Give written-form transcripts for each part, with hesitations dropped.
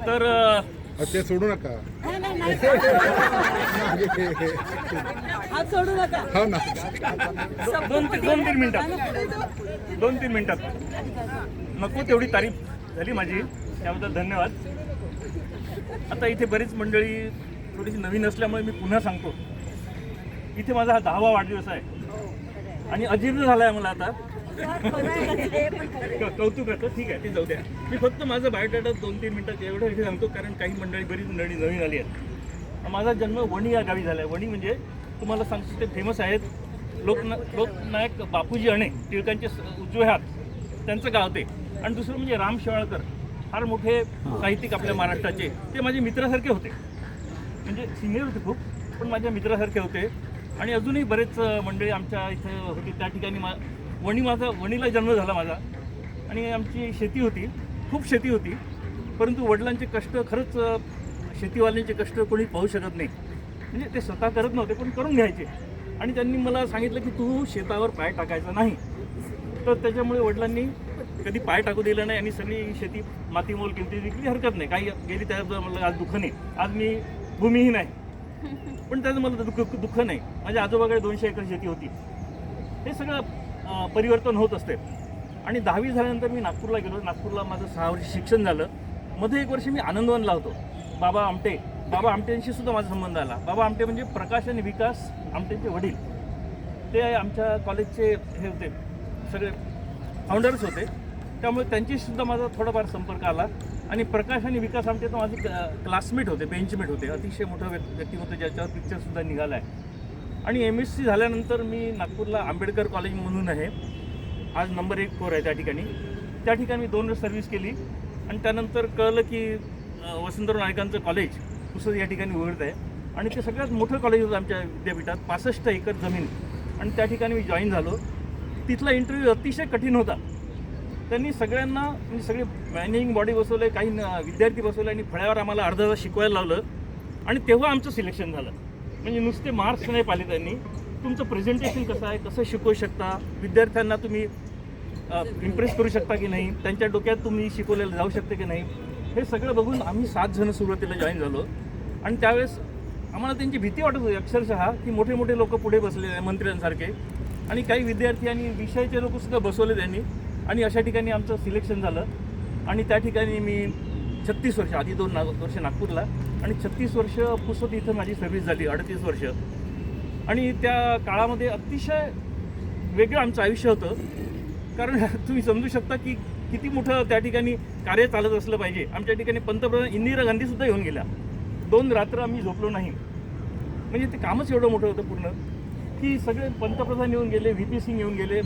तर ते सोडू नका. सोडू नका. हो ना. दोन तीन मिनिटात नको तेवढी तारीफ झाली माझी, त्याबद्दल धन्यवाद. आता इथे बरीच मंडळी थोडीशी नवीन असल्यामुळे मी पुन्हा सांगतो, इथे माझा हा 10वा वाढदिवस आहे आणि अजीर्ण झाला आहे मला आता. कौतुकाचं ठीक आहे, ते जाऊ द्या. मी फक्त माझं बायोडाटा 2-3 मिनिटात एवढं इथे सांगतो, कारण काही मंडळी बरीच मंडळी नवीन आली आहेत. माझा जन्म वणी या गावी झाला आहे. वणी म्हणजे तुम्हाला सांगतो ते फेमस आहेत लोकनायक बापूजी अणे, टिळकांचे उजवे हात, त्यांचं गाव ते. आणि दुसरं म्हणजे राम शेवाळकर, फार मोठे साहित्यिक आपल्या महाराष्ट्राचे. ते माझे मित्रासारखे होते, म्हणजे सिनियर होते खूप, पण माझ्या मित्रासारखे होते. आणि अजूनही बरेच मंडळी आमच्या इथं होती. त्या ठिकाणी वणीला जन्म झाला माझा आणि आमची शेती होती, खूप शेती होती. परंतु वडिलांचे कष्ट, खरंच शेतीवाल्यांचे कष्ट कोणी पाहू शकत नाही. म्हणजे ते स्वतः करत नव्हते, पण करून घ्यायचे. आणि त्यांनी मला सांगितलं की तू शेतावर पाय टाकायचा नाही. तर त्याच्यामुळे वडिलांनी कधी पाय टाकू दिलं नाही आणि सगळी शेती मातीमोल केली, विकली, हरकत नाही, काही गेली. त्याबद्दल मला आज दुःख नाही. आज मी भूमीहीन आहे, पण त्याचं मला दुःख नाही. माझ्या आजोबाकडे 200 एकर शेती होती. हे सगळं परिवर्तन होत असते. आणि 10वी झाल्यानंतर मी नागपूरला गेलो. नागपूरला माझं 6 वर्ष शिक्षण झालं. मध्ये 1 वर्ष मी आनंदवनला होतो. बाबा आमटेंशी सुद्धा माझा संबंध आला. बाबा आमटे म्हणजे प्रकाश आणि विकास आमटेंचे वडील. ते आमच्या कॉलेजचे हे होते, सगळे फाउंडर्स होते. त्यामुळे त्यांच्याशी सुद्धा माझा थोडाफार संपर्क आला. आणि प्रकाश आणि विकास आमटे तर माझे क्लासमेट होते, बेंचमेट होते. अतिशय मोठं व्यक्तिमत्व, ज्याच्यावर पिक्चरसुद्धा निघाला आहे. आणि MSc झाल्यानंतर मी नागपूरला आंबेडकर कॉलेज म्हणून आहे, आज नंबर 1 फ्लोर आहे त्या ठिकाणी. त्या ठिकाणी मी 2 वर्ष सर्व्हिस केली. आणि त्यानंतर कळलं की वसंतराव नाईकांचं कॉलेज पुसद या ठिकाणी उघडत आहे. आणि ते सगळ्यात मोठं कॉलेज होतं आमच्या विद्यापीठात, 65 एकर जमीन. आणि त्या ठिकाणी मी जॉईन झालो. तिथला इंटरव्ह्यू अतिशय कठीण होता. त्यांनी सगळ्यांना, म्हणजे सगळे मॅनेजिंग बॉडी बसवले, काही विद्यार्थी बसवले आणि फळ्यावर आम्हाला अर्धा तास शिकवायला लावलं. आणि तेव्हा आमचं सिलेक्शन झालं. म्हणजे नुसते मार्क्स नाही पाहिले त्यांनी, तुमचं प्रेझेंटेशन कसं आहे, कसं शिकवू शकता, विद्यार्थ्यांना तुम्ही इम्प्रेस करू शकता की नाही, त्यांच्या डोक्यात तुम्ही शिकवलेलं जाऊ शकते की नाही, हे सगळं बघून आम्ही 7 जण सुरुवातीला जॉईन झालो. आणि त्यावेळेस आम्हाला त्यांची भीती वाटत होती अक्षरशः, की मोठे मोठे लोक पुढे बसलेले आहे मंत्र्यांसारखे. आणि काही विद्यार्थी आणि विषयाचे लोकसुद्धा बसवले त्यांनी. आणि अशा ठिकाणी आमचं सिलेक्शन झालं. आणि त्या ठिकाणी मी 36 वर्ष, आधी 2 वर्ष नागपूरला आणि 36 वर्ष पुसद इथं माझी सर्व्हिस झाली, 38 वर्ष. आणि त्या काळामध्ये अतिशय वेगळं आमचं आयुष्य होतं. कारण तुम्ही समजू शकता की किती मोठं त्या ठिकाणी कार्य चालत असलं पाहिजे. आमच्या ठिकाणी पंतप्रधान इंदिरा गांधीसुद्धा येऊन गेल्या. 2 रात्र आम्ही झोपलो नाही. म्हणजे ते कामच एवढं मोठं होतं पूर्ण, की सगळे पंतप्रधान येऊन गेले, VP सिंग येऊन गेले,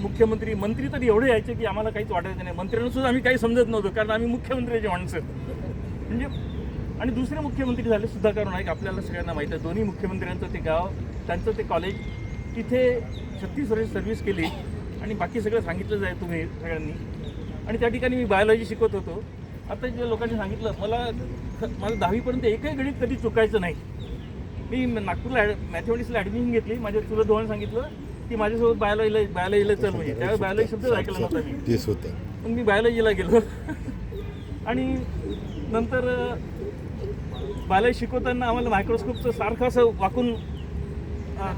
मंत्री तर एवढे यायचे की आम्हाला काहीच वाटायचं नाही. मंत्र्यांना सुद्धा आम्ही काही समजत नव्हतो, कारण आम्ही मुख्यमंत्र्याचे माणसं म्हणजे. आणि दुसरे मुख्यमंत्री झाले सुधाकर नाईक, आपल्याला सगळ्यांना माहीत आहे. दोन्ही मुख्यमंत्र्यांचं ते गाव, त्यांचं ते कॉलेज, तिथे 36 वर्ष सर्व्हिस केली. आणि बाकी सगळं सांगितलंच आहे तुम्ही सगळ्यांनी. आणि त्या ठिकाणी मी बायोलॉजी शिकवत होतो. आता जे लोकांनी सांगितलं, मला 10वीपर्यंत एकही गणित कधी चुकायचं नाही. मी नागपूरला मॅथमॅटिक्सला ॲडमिशन घेतली. माझ्या चुलत भावाने सांगितलं की माझ्यासोबत बायोलॉजीला चल, म्हणजे त्यावेळेस बायोलॉजी शब्दच ऐकला नव्हता मी. तेच होतं. पण मी बायोलॉजीला गेलो. आणि नंतर बायोलॉजी शिकवताना आम्हाला मायक्रोस्कोपचं सारखं असं वाकून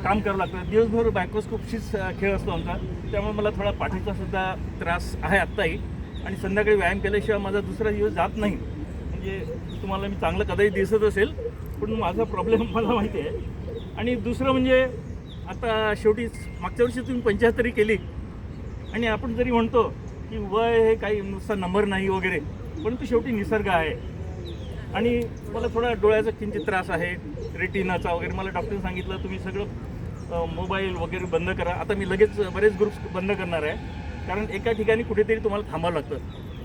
काम करावं लागतं. दिवसभर मायक्रोस्कोपशीच खेळ असतो आमचा. त्यामुळे मला थोडा पाठीचा सुद्धा त्रास आहे आत्ताही. आणि संध्याकाळी व्यायाम केल्याशिवाय माझा दुसरा दिवस जात नाही. म्हणजे तुम्हाला मी चांगलं कदाचित दिसत असेल, पण माझा प्रॉब्लेम मला माहिती आहे. आणि दुसरं म्हणजे आता शेवटी मागच्या वर्षी तुम्ही 75 केली. आणि आपण जरी म्हणतो की वय हे काही नुसता नंबर नाही वगैरे, परंतु शेवटी निसर्ग आहे. आणि मला थोडा डोळ्याचा किंचित त्रास आहे, रेटिनाचा वगैरे. मला डॉक्टरने सांगितलं तुम्ही सगळं मोबाईल वगैरे बंद करा. आता मी लगेच बरेच ग्रुप्स बंद करणार आहे, कारण एका ठिकाणी कुठेतरी तुम्हाला थांबावं लागतं.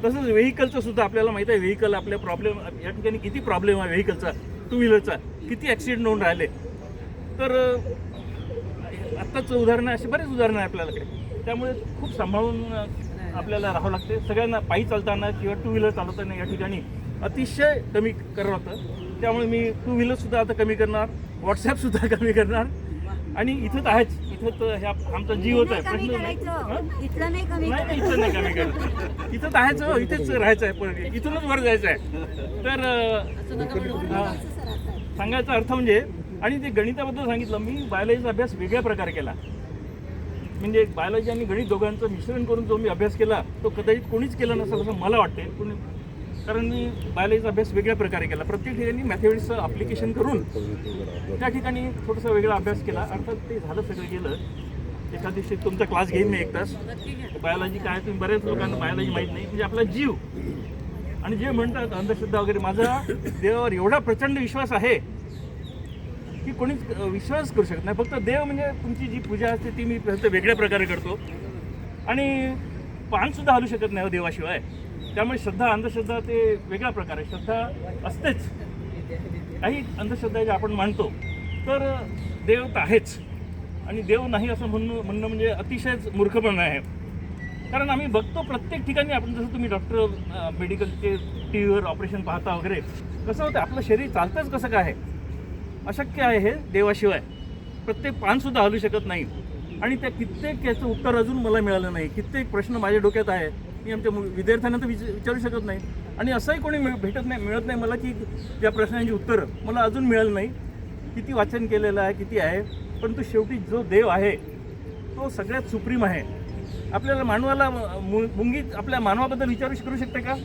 तसंच व्हेकलचं सुद्धा आपल्याला माहीत आहे, व्हेकल आपल्या प्रॉब्लेम, या ठिकाणी किती प्रॉब्लेम आहे व्हेकलचा, 2 व्हीलरचा, किती ॲक्सिडेंट होऊन राहिले. तर आत्ताचं उदाहरणं, अशी बरेच उदाहरणं आहे आपल्याकडे. त्यामुळे खूप सांभाळून आपल्याला राहावं लागते. सगळ्यांना पायी चालताना किंवा 2 व्हीलर चालवताना या ठिकाणी अतिशय कमी करावं लागतं. त्यामुळे मी 2 व्हीलरसुद्धा आता कमी करणार, व्हॉट्सॲपसुद्धा कमी करणार. आणि इथंच आहेच इथं तर हे आमचा जीवच आहे, प्रश्न नाही. इथलं नाही कमी नाही इथं नाही कमी करायचं, इथं राहायचं, इथेच राहायचं आहे, पण इथूनच वर जायचं आहे. तर सांगायचा अर्थ म्हणजे, आणि ते गणिताबद्दल सांगितलं मी, बायोलॉजीचा अभ्यास वेगळ्या प्रकारे केला. म्हणजे बायोलॉजी आणि गणित दोघांचं मिश्रण करून जो मी अभ्यास केला तो कदाचित कोणीच केला नसेल असं मला वाटते. कारण मी बायोलॉजीचा अभ्यास वेगळ्या प्रकारे केला, प्रत्येक ठिकाणी मॅथमॅटिक्सचं अप्लिकेशन करून त्या ठिकाणी थोडासा वेगळा अभ्यास केला. अर्थात ते झालं सगळं गेलं. एका दिवशी तुमचा क्लास घेईन मी 1 तास. बायोलॉजी काय, तुम्ही बऱ्याच लोकांना बायोलॉजी माहीत नाही. म्हणजे आपला जीव आणि जे म्हणतात अंधश्रद्धा वगैरे, माझा देवावर एवढा प्रचंड विश्वास आहे की कोणीच विश्वास करू शकत नाही. फक्त देव म्हणजे तुमची जी पूजा असते ती मी फक्त वेगळ्या प्रकारे करतो, आणि पानसुद्धा हलू शकत नाही देवाशिवाय. त्यामुळे श्रद्धा अंधश्रद्धा ते वेगळ्या प्रकारे, श्रद्धा असतेच. काही अंधश्रद्धा जे आपण मानतो तर देव तर आहेच, आणि देव नाही असं म्हणणं म्हणजे अतिशयच मूर्खपणा आहे. कारण आम्ही बघतो प्रत्येक ठिकाणी, आपण जसं तुम्ही डॉक्टर मेडिकलचे टी व्हीवर ऑपरेशन पाहता वगैरे, कसं होतं आपलं शरीर चालतंच कसं काय, अशक्य आहे हे देवाशिवाय. प्रत्येक पानसुद्धा हलू शकत नाही, आणि त्या कित्येक याचं उत्तर अजून मला मिळालं नाही. कित्येक प्रश्न माझ्या डोक्यात आहे, मी आमच्या विद्यार्थ्यांना तर विचारू शकत नाही, आणि असंही कोणी मिळत नाही मला की त्या प्रश्नांची उत्तरं मला अजून मिळालं नाही. किती वाचन केलेलं आहे, किती आहे, परंतु शेवटी जो देव आहे तो सगळ्यात सुप्रीम आहे. आपल्याला मानवाला मुंगी आपल्या मानवाबद्दल करू शकते का?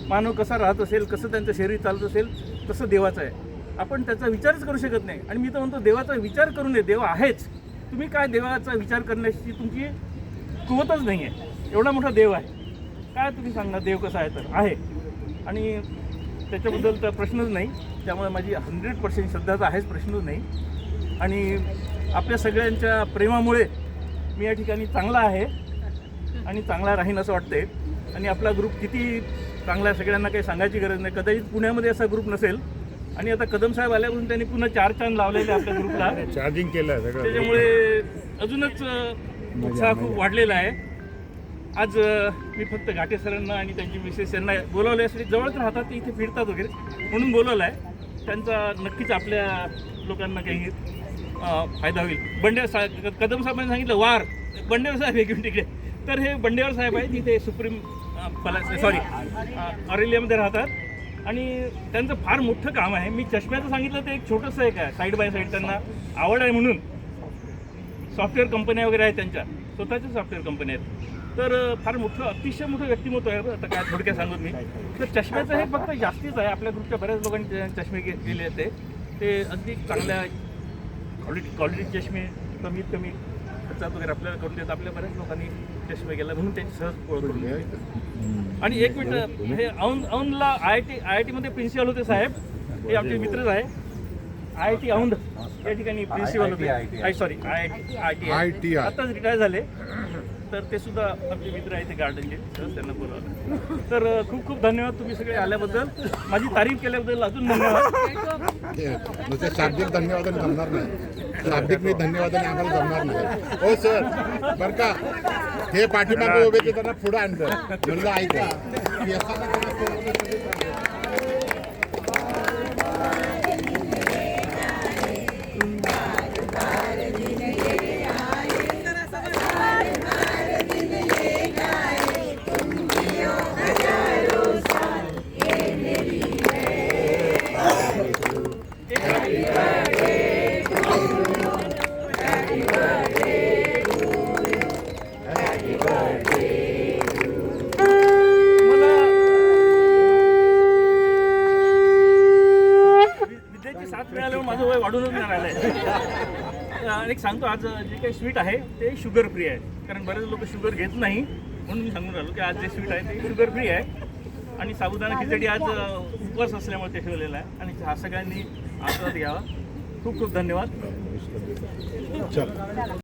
मानव कसा राहत असेल, कसं त्यांचं शरीर चालत असेल, तसं देवाचं आहे. आपण त्याचा विचारच करू शकत नाही. आणि मी तर म्हणतो देवाचा विचार करू नये, देव आहेच. तुम्ही काय देवाचा विचार करण्याची तुमची कुवतच नाही आहे. एवढा मोठा देव आहे, काय तुम्ही सांगणार देव कसा आहे? तर आहे, आणि त्याच्याबद्दल तर प्रश्नच नाही. त्यामुळे माझी 100% श्रद्धा तर आहेच, प्रश्नच नाही. आणि आपल्या सगळ्यांच्या प्रेमामुळे मी या ठिकाणी चांगला आहे आणि चांगला राहीन असं वाटतंय. आणि आपला ग्रुप किती चांगला आहे सगळ्यांना काही सांगायची गरज नाही. कदाचित पुण्यामध्ये असा ग्रुप नसेल, आणि आता कदम साहेब आल्यापासून त्यांनी पुन्हा 4 चांद लावलेले आपल्या ग्रुपला, चार्जिंग केलं सगळं, त्याच्यामुळे अजूनच उत्साह खूप वाढलेला आहे. आज मी फक्त घाटे सरांना आणि त्यांची मिसेस यांना बोलावलं आहे. जवळच राहतात, ते इथे फिरतात वगैरे म्हणून बोलावलं आहे. त्यांचा नक्कीच आपल्या लोकांना काही फायदा होईल. कदम साहेबांनी सांगितलं वार, बंडेवर साहेब हे घेऊन तिकडे, तर हे बंडेवर साहेब आहेत, इथे सुप्रीम ऑरेलियामध्ये राहतात, आणि त्यांचं फार मोठं काम आहे. मी चष्म्याचं सांगितलं ते एक छोटंसं एक आहे, साईड बाय साईड त्यांना आवड आहे म्हणून. सॉफ्टवेअर कंपन्या वगैरे आहेत, त्यांच्या स्वतःच्या सॉफ्टवेअर कंपन्या आहेत. तर फार मोठं, अतिशय मोठं व्यक्तिमत्व आहे. आता काय थोडक्यात सांगत मी, तर चष्म्याचं हे फक्त जास्तीच आहे. आपल्या ग्रुपच्या बऱ्याच लोकांनी चष्मे केले आहेत, ते अगदी चांगल्या क्वालिटी चष्मे कमीत कमी खर्चात वगैरे आपल्याला करून देतात. आपल्या बऱ्याच लोकांनी चष्मे केला म्हणून त्यांची सहज ओळख करून दिली. आणि 1 मिनिट, हे औंधला IIT मध्ये प्रिन्सिपल होते साहेब, हे आमचे मित्रच आहे. IIT औंध या ठिकाणी प्रिन्सिपल होते. सॉरी IIT आताच रिटायर झाले. तर ते सुद्धा आमचे मित्र आहेत, ते गार्डनचे, तर त्यांना बोलावलं. तर खूप खूप धन्यवाद तुम्ही सगळे आल्याबद्दल, माझी तारीफ केल्याबद्दल अजून धन्यवाद. नुसते शाब्दिक धन्यवाद जमणार नाही, शाब्दिक मी धन्यवादाने आम्हाला जमणार नाही. हो सर, बरं का, हे पाठीमागे उभे ते त्यांना पुढे आणलं म्हणलं ऐका. माझं वय वाढूनच नाही राहिलं आहे. आणि सांगतो, आज जे काही स्वीट आहे ते शुगर फ्री आहे. कारण बरेच लोक शुगर घेत नाही, म्हणून मी सांगून राहिलो की आज जे स्वीट आहे ते शुगर फ्री आहे. आणि साबुदाणा खिचडी आज उपवास असल्यामुळे ते ठेवलेलं आहे. आणि हा सगळ्यांनी आस्वाद घ्यावा. खूप खूप धन्यवाद.